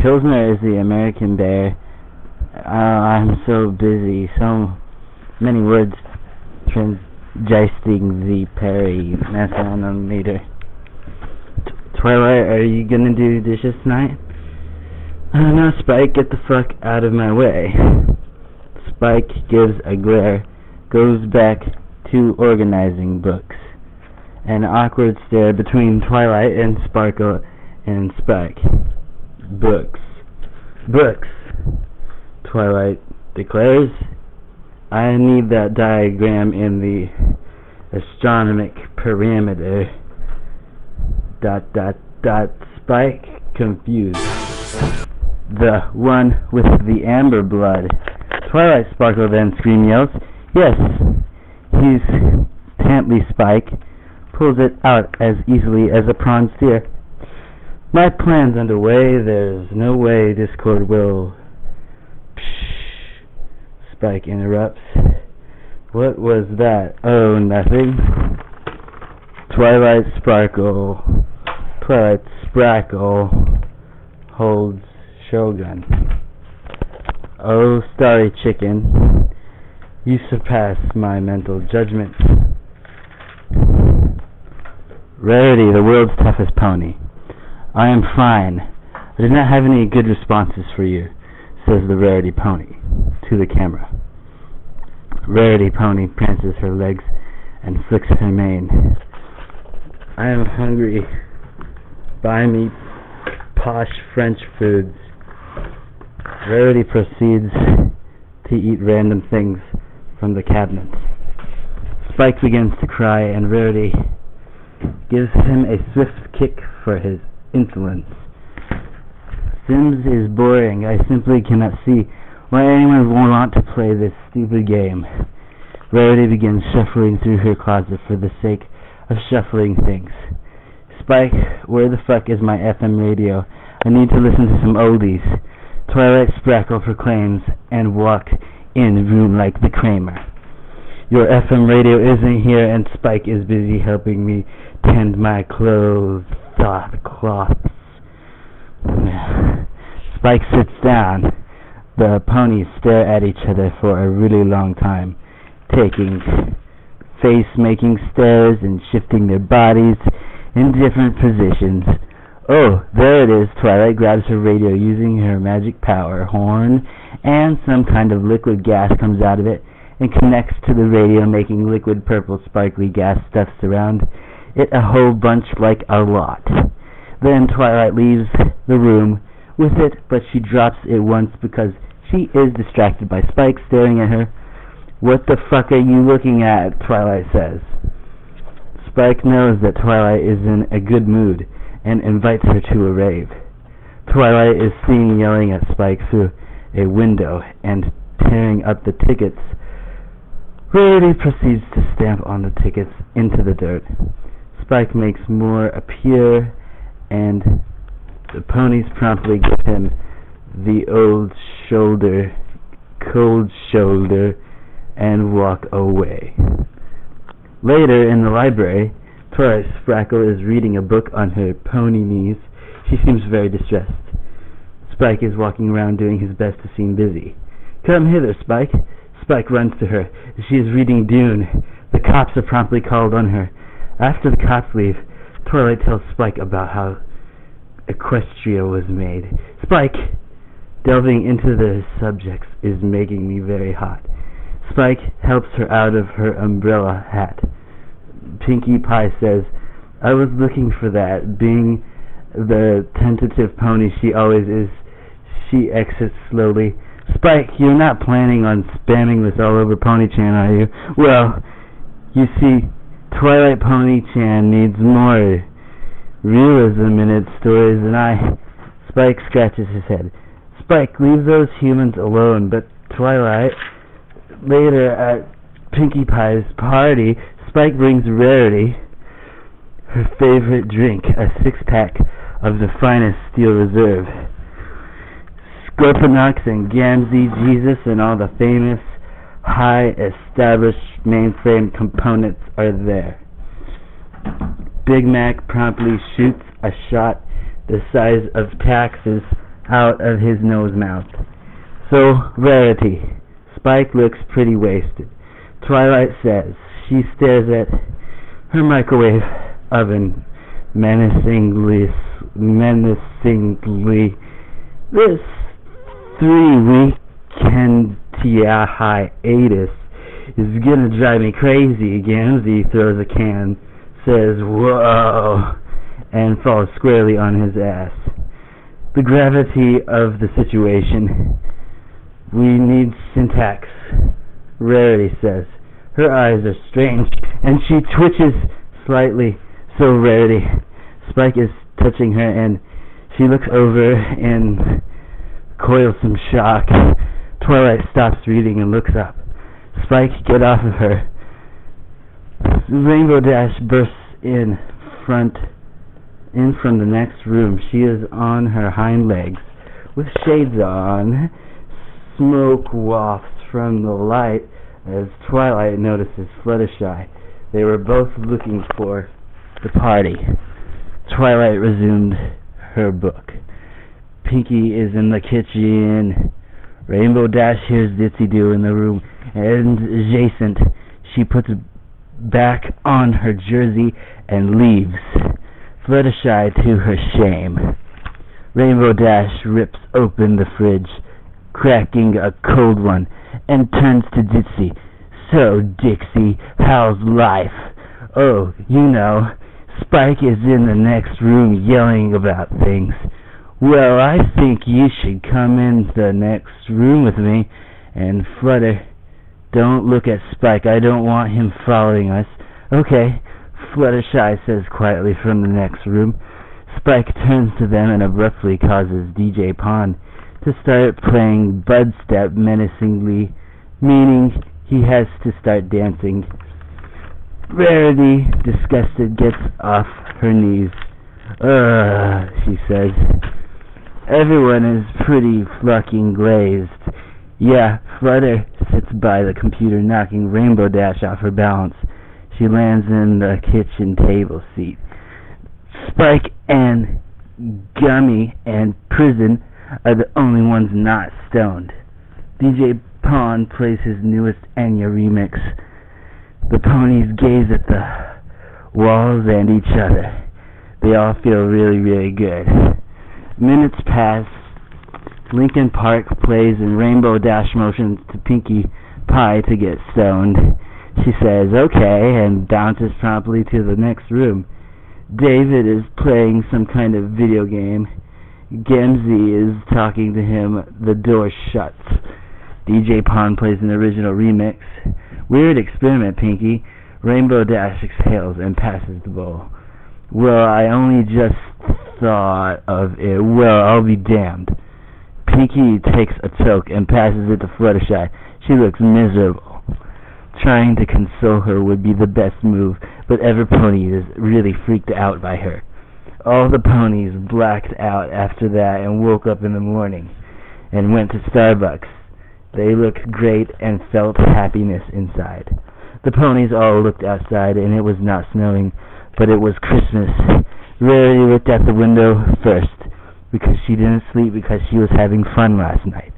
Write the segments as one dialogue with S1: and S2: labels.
S1: Pilsner is the American bear. I'm so busy. So many words digesting the Perry nanometer. Twilight, are you gonna do dishes tonight? No, Spike, get the fuck out of my way. Spike gives a glare, goes back to organizing books. An awkward stare between Twilight and Sparkle and Spike. Books. Books, Twilight declares. I need that diagram in the astronomic parameter. ... Spike, confused. The one with the amber blood. Twilight Sparkle then scream yells. Yes, he's Tantley Spike. Pulls it out as easily as a prawn steer. My plan's underway. There's no way Discord will... Psh, Spike interrupts. What was that? Oh, nothing. Twilight Sparkle. Twilight Sprackle holds Shogun. Oh, Starry Chicken, you surpass my mental judgment. Rarity, the world's toughest pony. I am fine. I did not have any good responses for you, says the Rarity pony to the camera. Rarity pony prances her legs and flicks her mane. I am hungry. Buy me posh French foods. Rarity proceeds to eat random things from the cabinets. Spike begins to cry, and Rarity gives him a swift kick for his insolence. Sims is boring. I simply cannot see why anyone would want to play this stupid game. Rarity begins shuffling through her closet for the sake of shuffling things. Spike, where the fuck is my FM radio? I need to listen to some oldies. Twilight Sprackle proclaims and walk in the room like the Kramer. Your FM radio isn't here, and Spike is busy helping me tend my clothes. Cloths. Spike sits down. The ponies stare at each other for a really long time, taking face-making stares and shifting their bodies in different positions. Oh, there it is. Twilight grabs her radio using her magic power horn, and some kind of liquid gas comes out of it and connects to the radio, making liquid purple sparkly gas stuffs around it a whole bunch, like a lot. Then Twilight leaves the room with it, but she drops it once because she is distracted by Spike staring at her. What the fuck are you looking at? Twilight says. Spike knows that Twilight is in a good mood and invites her to a rave. Twilight is seen yelling at Spike through a window and tearing up the tickets. Rarity proceeds to stamp on the tickets into the dirt. Spike makes more appear, and the ponies promptly give him the cold shoulder, and walk away. Later in the library, Twilight Sprackle is reading a book on her pony knees. She seems very distressed. Spike is walking around doing his best to seem busy. Come hither, Spike. Spike runs to her. She is reading Dune. The cops are promptly called on her. After the cops leave, Twilight tells Spike about how Equestria was made. Spike! Delving into the subjects is making me very hot. Spike helps her out of her umbrella hat. Pinkie Pie says, I was looking for that. Being the tentative pony she always is, she exits slowly. Spike, you're not planning on spamming this all over Pony-chan, are you? Well, you see, Twilight Pony-chan needs more realism in its stories than I... Spike scratches his head. Spike, leave those humans alone. But Twilight... Later at Pinkie Pie's party, Spike brings Rarity her favorite drink, a six-pack of the finest Steel Reserve. Scorponox and Gamzee, Jesus, and all the famous high-established mainframe components are there. Big Mac promptly shoots a shot the size of taxes out of his nose mouth. So, Rarity. Spike looks pretty wasted. Twilight says. She stares at her microwave oven menacingly. This 3-weekend hiatus is gonna drive me crazy. Gamzee throws a can, says, "Whoa," and falls squarely on his ass. The gravity of the situation. We need syntax, Rarity says. Her eyes are strange, and she twitches slightly. So, Rarity. Spike is touching her, and she looks over in coilsome shock. Twilight stops reading and looks up. Spike, get off of her. Rainbow Dash bursts in from the next room. She is on her hind legs, with shades on. Smoke wafts from the light as Twilight notices Fluttershy. They were both looking for the party. Twilight resumed her book. Pinky is in the kitchen. Rainbow Dash hears Ditzy-Doo in the room, and adjacent, she puts back on her jersey and leaves. Fluttershy to her shame. Rainbow Dash rips open the fridge, cracking a cold one, and turns to Ditzy. So, Dixie, how's life? Oh, you know, Spike is in the next room yelling about things. Well, I think you should come in the next room with me. And Flutter, don't look at Spike. I don't want him following us. Okay, Fluttershy says quietly from the next room. Spike turns to them and abruptly causes DJ Pond to start playing Budstep menacingly, meaning he has to start dancing. Rarity, disgusted, gets off her knees. She says. Everyone is pretty fucking glazed. Yeah, Flutter sits by the computer, knocking Rainbow Dash off her balance. She lands in the kitchen table seat. Spike and Gummy and Prison are the only ones not stoned. DJ Pond plays his newest Enya remix. The ponies gaze at the walls and each other. They all feel really, really good. Minutes pass. Lincoln Park plays and Rainbow Dash motions to Pinkie Pie to get stoned. She says, okay, and bounces promptly to the next room. David is playing some kind of video game. Gamzee is talking to him. The door shuts. DJ Pond plays an original remix. Weird experiment, Pinkie. Rainbow Dash exhales and passes the bowl. Well, I only just thought of it. Well, I'll be damned. Pinkie takes a choke and passes it to Fluttershy. She looks miserable. Trying to console her would be the best move, but every pony is really freaked out by her. All the ponies blacked out after that and woke up in the morning and went to Starbucks. They looked great and felt happiness inside. The ponies all looked outside, and it was not snowing, but it was Christmas. Rarity looked at the window first, because she didn't sleep because she was having fun last night.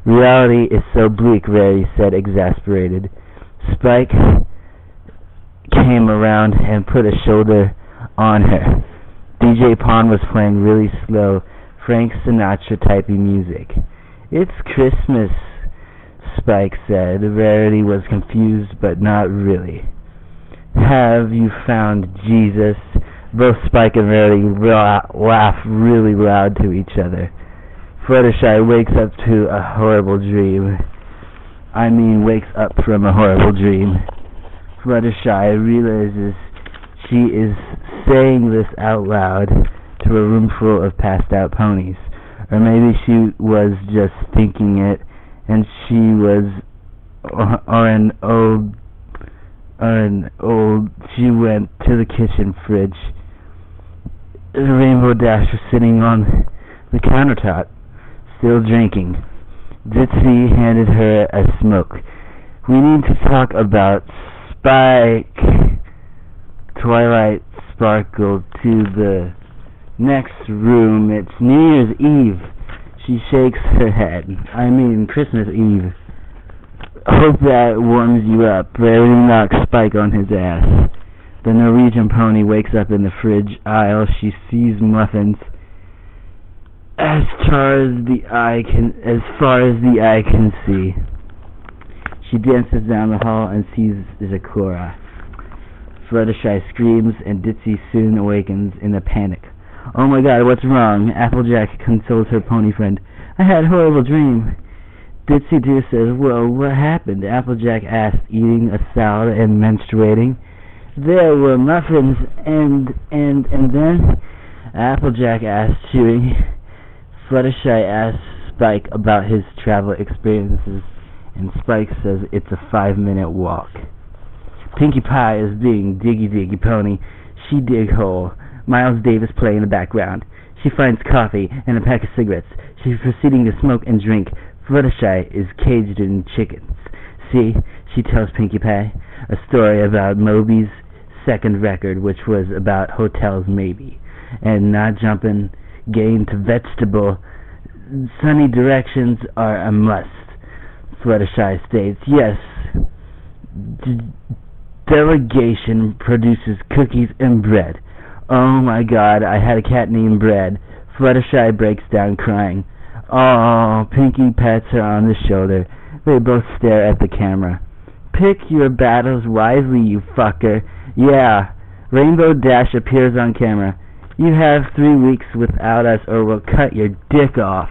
S1: Reality is so bleak, Rarity said, exasperated. Spike came around and put a shoulder on her. DJ Pond was playing really slow, Frank Sinatra-typey music. It's Christmas, Spike said. Rarity was confused, but not really. Have you found Jesus? Both Spike and Rarity laugh really loud to each other. Fluttershy wakes up to a horrible dream. Wakes up from a horrible dream. Fluttershy realizes she is saying this out loud to a room full of passed out ponies. Or maybe she was just thinking it, and she was she went to the kitchen fridge. Rainbow Dash was sitting on the countertop, still drinking. Ditzy handed her a smoke. We need to talk about Spike. Twilight sparkled to the next room. It's New Year's Eve. She shakes her head. I mean, Christmas Eve. Hope that warms you up. Barely knocks Spike on his ass. The Norwegian pony wakes up in the fridge aisle. She sees muffins as far as the eye can see. She dances down the hall and sees Zakora. Fluttershy screams, and Ditzy soon awakens in a panic. Oh my god, what's wrong? Applejack consoles her pony friend. I had a horrible dream. Ditzy Doo says, well, what happened? Applejack asks, eating a salad and menstruating. There were muffins, and then? Applejack asks, chewing. Fluttershy asks Spike about his travel experiences, and Spike says it's a 5-minute walk. Pinkie Pie is being diggy pony. She dig hole. Miles Davis play in the background. She finds coffee and a pack of cigarettes. She's proceeding to smoke and drink. Fluttershy is caged in chickens. See, she tells Pinkie Pie a story about Moby's second record, which was about hotels maybe, and not jumping game to vegetable. Sunny directions are a must. Fluttershy states, yes, delegation produces cookies and bread. Oh my god, I had a cat named Bread. Fluttershy breaks down crying. Oh, Pinkie pats her on the shoulder. They both stare at the camera. Pick your battles wisely, you fucker. Yeah, Rainbow Dash appears on camera. You have 3 weeks without us or we'll cut your dick off.